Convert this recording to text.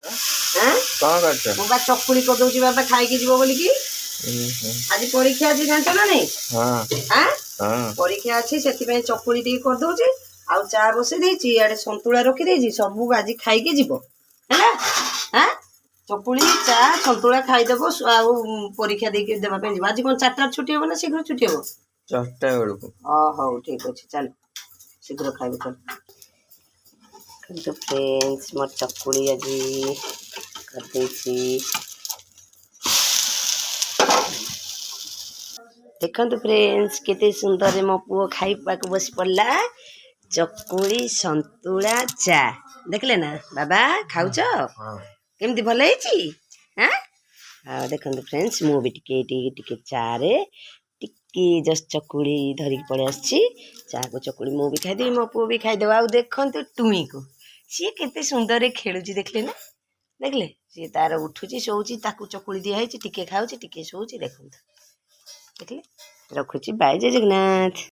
हाँ कौन करते मो बा चकुली कर दउची बाबा खाई के जीवो बोली की आज परीक्षा अछि जानछ ना नहीं हाँ हाँ हाँ परीक्षा अछि सेति पे चकुली टी कर दउची आ चा बसे देछि आडे संतुला रखी देछि सबु आज खाई के जीवो हैला हाँ चकुली चा संतुला खाई देबो आ परीक्षा दे के देबा पे जीवो आज कोन 4टा छुट्टी हो ना शीघ्र छुट्टी हो 4टा बेलू हो ठीक अछि चल शीघ्र खाइबो चल तो फ्रेंड्स मोर चकुली आज कर देछि देखंतु फ्रेंड्स केते सुंदर मो पुओ खाइबा को बस पड़ला चकुली संतुला चा देखले ना बाबा खाउछ केमती भले हिची हां देखंतु फ्रेंड्स मो भी टिके चा रे टिके जस्ट चकुली धरी पड़े आछि चा को चकुली मो भी खाइ दे मो पुओ भी खाइ देबा आ देखंतु टुमी को सी केते सुंदर रे खेलुची देखले ना देखले सी तार उठुची सोउची ताकू चकुली दिया हिची टिके खाउची टिके सोउची देखंतु देखले रखुची बाय जय जगन्नाथ।